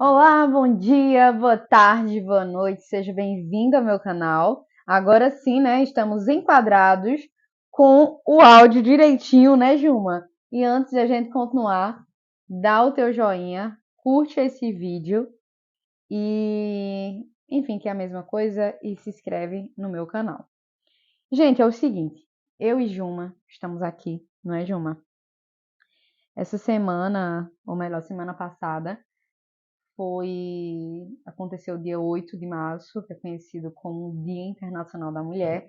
Olá, bom dia, boa tarde, boa noite, seja bem-vindo ao meu canal. Agora sim, né, estamos enquadrados com o áudio direitinho, né, Juma? E antes de a gente continuar, dá o teu joinha, curte esse vídeo e, enfim, que é a mesma coisa, e se inscreve no meu canal. Gente, é o seguinte, eu e Juma estamos aqui, não é, Juma? Essa semana, ou melhor, semana passada, aconteceu dia 8 de março, que é conhecido como Dia Internacional da Mulher.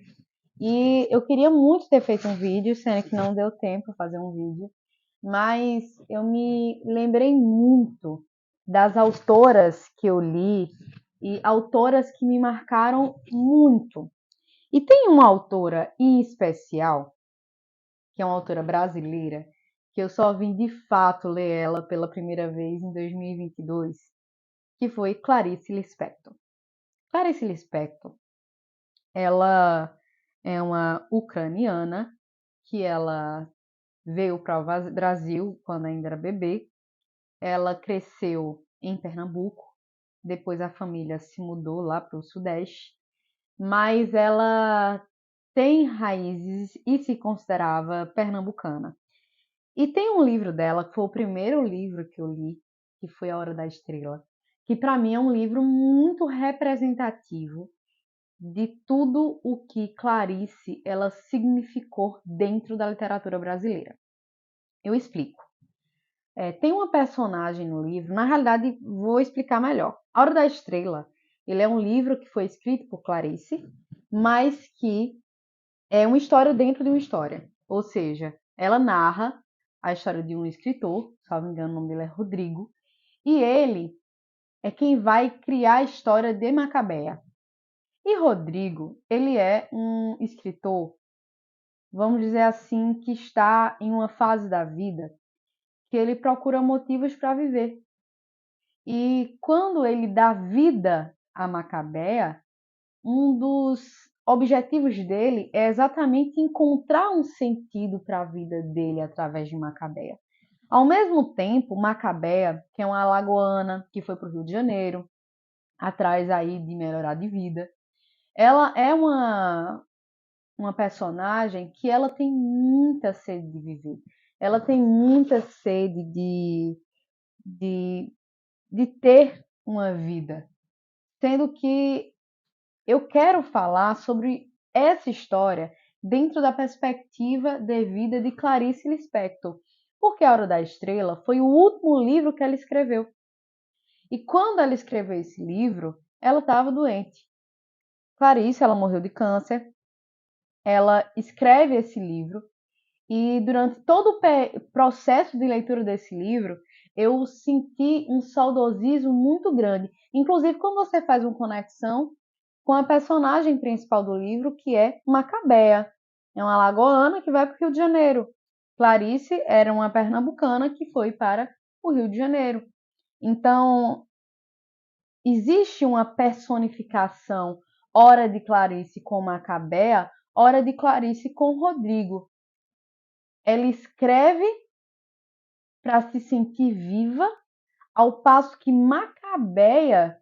E eu queria muito ter feito um vídeo, sendo que não deu tempo fazer um vídeo, mas eu me lembrei muito das autoras que eu li e autoras que me marcaram muito. E tem uma autora em especial, que é uma autora brasileira, que eu só vim de fato ler ela pela primeira vez em 2022, que foi Clarice Lispector. Clarice Lispector, ela é uma ucraniana que ela veio para o Brasil quando ainda era bebê. Ela cresceu em Pernambuco, depois a família se mudou lá para o Sudeste, mas ela tem raízes e se considerava pernambucana. E tem um livro dela, que foi o primeiro livro que eu li, que foi A Hora da Estrela, que para mim é um livro muito representativo de tudo o que Clarice ela significou dentro da literatura brasileira. Eu explico. Tem uma personagem no livro, na realidade vou explicar melhor. A Hora da Estrela, ele é um livro que foi escrito por Clarice, mas que é uma história dentro de uma história. Ou seja, ela narra a história de um escritor, se não me engano o nome dele é Rodrigo, e ele é quem vai criar a história de Macabeia. E Rodrigo, ele é um escritor, vamos dizer assim, que está em uma fase da vida que ele procura motivos para viver. E quando ele dá vida a Macabeia, um dos objetivos dele é exatamente encontrar um sentido para a vida dele através de Macabeia. Ao mesmo tempo, Macabeia, que é uma alagoana que foi para o Rio de Janeiro, atrás aí de melhorar de vida, ela é uma personagem que ela tem muita sede de viver. Ela tem muita sede de, de ter uma vida. Sendo que eu quero falar sobre essa história dentro da perspectiva de vida de Clarice Lispector. Porque A Hora da Estrela foi o último livro que ela escreveu. E quando ela escreveu esse livro, ela estava doente. Clarice, ela morreu de câncer. Ela escreve esse livro. E durante todo o processo de leitura desse livro, eu senti um saudosismo muito grande. Inclusive, quando você faz uma conexão com a personagem principal do livro, que é Macabeia. É uma alagoana que vai para o Rio de Janeiro. Clarice era uma pernambucana que foi para o Rio de Janeiro. Então, existe uma personificação, ora de Clarice com Macabeia, ora de Clarice com Rodrigo. Ela escreve para se sentir viva, ao passo que Macabeia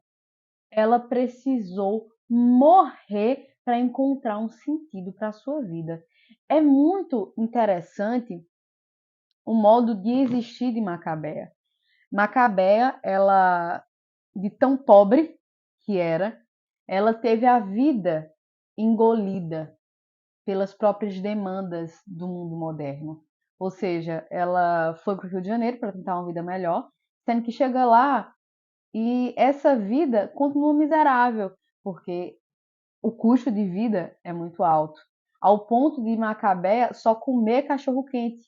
ela precisou morrer para encontrar um sentido para a sua vida. É muito interessante o modo de existir de Macabeia. Macabeia, ela de tão pobre que era, ela teve a vida engolida pelas próprias demandas do mundo moderno. Ou seja, ela foi para o Rio de Janeiro para tentar uma vida melhor, sendo que chega lá e essa vida continua miserável, porque o custo de vida é muito alto, ao ponto de Macabeia só comer cachorro-quente.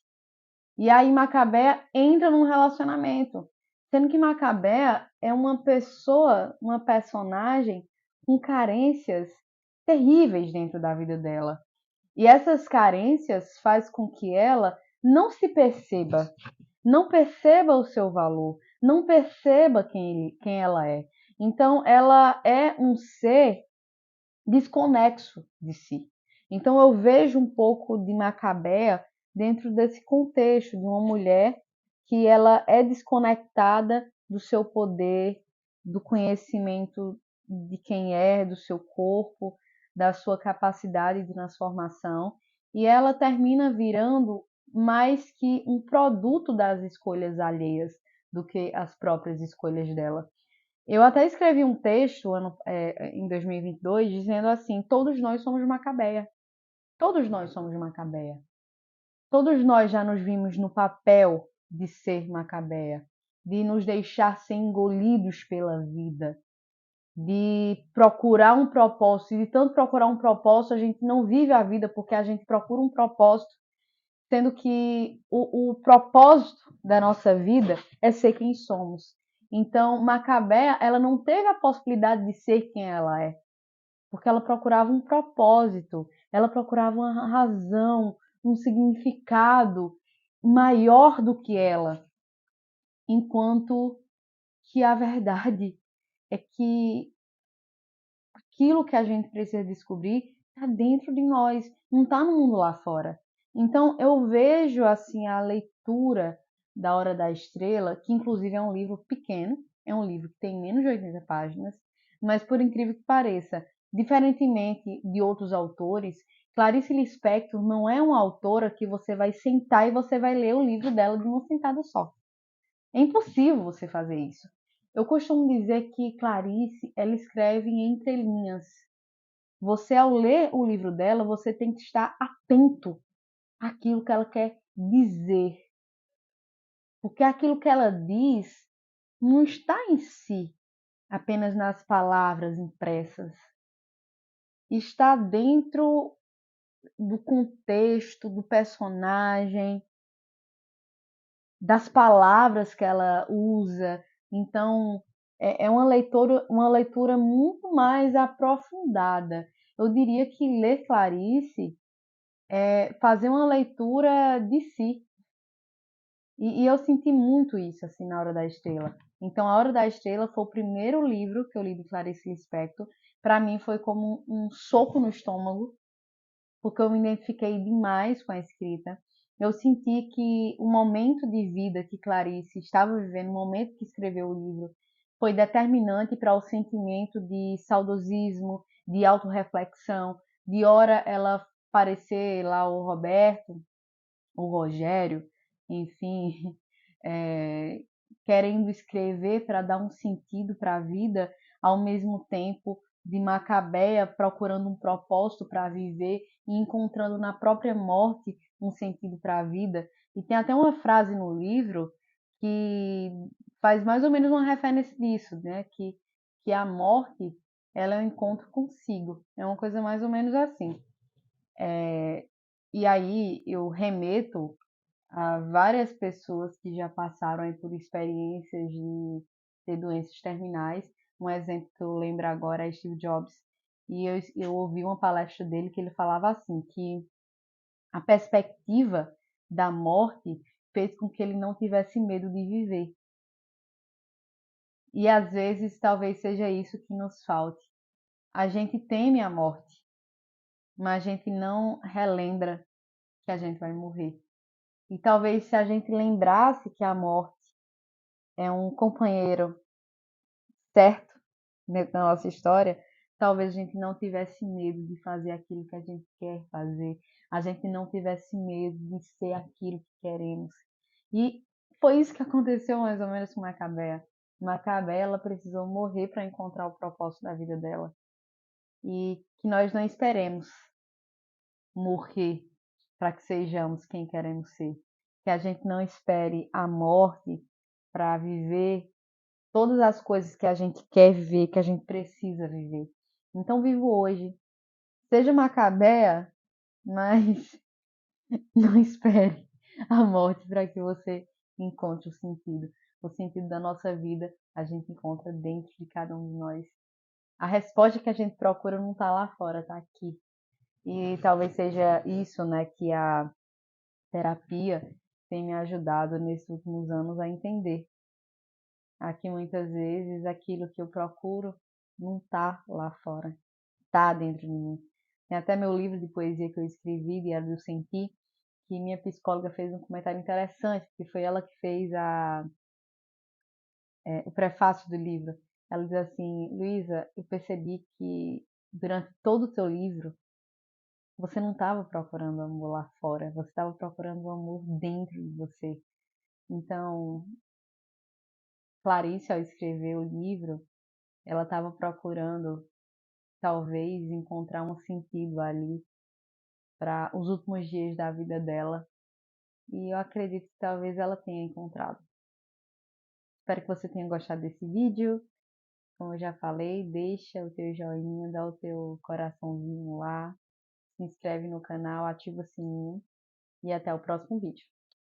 E aí Macabeia entra num relacionamento, sendo que Macabeia é uma pessoa, uma personagem com carências terríveis dentro da vida dela. E essas carências faz com que ela não se perceba, não perceba o seu valor, não perceba quem ela é. Então, ela é um ser desconexo de si. Então, eu vejo um pouco de Macabeia dentro desse contexto de uma mulher que ela é desconectada do seu poder, do conhecimento de quem é, do seu corpo, da sua capacidade de transformação, e ela termina virando mais que um produto das escolhas alheias do que as próprias escolhas dela. Eu até escrevi um texto em 2022 dizendo assim: todos nós somos Macabeia. Todos nós somos Macabeia. Todos nós já nos vimos no papel de ser Macabeia, de nos deixar ser engolidos pela vida, de procurar um propósito. E de tanto procurar um propósito, a gente não vive a vida porque a gente procura um propósito, sendo que o propósito da nossa vida é ser quem somos. Então, Macabea, ela não teve a possibilidade de ser quem ela é, porque ela procurava um propósito, ela procurava uma razão, um significado maior do que ela, enquanto que a verdade é que aquilo que a gente precisa descobrir está dentro de nós, não está no mundo lá fora. Então eu vejo assim a leitura da Hora da Estrela, que inclusive é um livro pequeno, é um livro que tem menos de 80 páginas, mas por incrível que pareça, diferentemente de outros autores, Clarice Lispector não é uma autora que você vai sentar e você vai ler o livro dela de uma sentada só. É impossível você fazer isso. Eu costumo dizer que Clarice, ela escreve em entrelinhas. Você, ao ler o livro dela, você tem que estar atento àquilo que ela quer dizer. Porque aquilo que ela diz não está em si, apenas nas palavras impressas. Está dentro do contexto, do personagem, das palavras que ela usa. Então, é uma leitura muito mais aprofundada. Eu diria que ler Clarice é fazer uma leitura de si. E eu senti muito isso assim na Hora da Estrela. Então, A Hora da Estrela foi o primeiro livro que eu li de Clarice Lispector. Para mim foi como um soco no estômago, porque eu me identifiquei demais com a escrita. Eu senti que o momento de vida que Clarice estava vivendo, o momento que escreveu o livro, foi determinante para o sentimento de saudosismo, de autorreflexão, de hora ela parecer lá o Roberto, o Rogério, enfim, é, querendo escrever para dar um sentido para a vida, ao mesmo tempo de Macabeia procurando um propósito para viver e encontrando na própria morte um sentido para a vida. E tem até uma frase no livro que faz mais ou menos uma referência disso, né? Que a morte ela é um encontro consigo. É uma coisa mais ou menos assim. E aí eu remeto a várias pessoas que já passaram aí por experiências de ter doenças terminais. Um exemplo que eu lembro agora é Steve Jobs. E eu ouvi uma palestra dele que ele falava assim, que a perspectiva da morte fez com que ele não tivesse medo de viver. E às vezes talvez seja isso que nos falte. A gente teme a morte, mas a gente não relembra que a gente vai morrer. E talvez se a gente lembrasse que a morte é um companheiro certo dentro da nossa história, talvez a gente não tivesse medo de fazer aquilo que a gente quer fazer, a gente não tivesse medo de ser aquilo que queremos. E foi isso que aconteceu mais ou menos com Macabea. Macabea, ela precisou morrer para encontrar o propósito da vida dela. E que nós não esperemos morrer para que sejamos quem queremos ser. Que a gente não espere a morte para viver todas as coisas que a gente quer viver, que a gente precisa viver. Então vivo hoje. Seja Macabea, mas não espere a morte para que você encontre o sentido. O sentido da nossa vida a gente encontra dentro de cada um de nós. A resposta que a gente procura não está lá fora, está aqui. E talvez seja isso, né, que a terapia tem me ajudado nesses últimos anos a entender. Aqui muitas vezes aquilo que eu procuro não está lá fora, está dentro de mim. Tem até meu livro de poesia que eu escrevi, Diário do Sentir, que minha psicóloga fez um comentário interessante, que foi ela que fez o prefácio do livro. Ela diz assim: Luísa, eu percebi que durante todo o teu livro você não estava procurando amor lá fora, você estava procurando o amor dentro de você. Então, Clarice, ao escrever o livro, ela estava procurando, talvez, encontrar um sentido ali para os últimos dias da vida dela. E eu acredito que talvez ela tenha encontrado. Espero que você tenha gostado desse vídeo. Como eu já falei, deixa o teu joinha, dá o teu coraçãozinho lá, se inscreve no canal, ativa o sininho e até o próximo vídeo.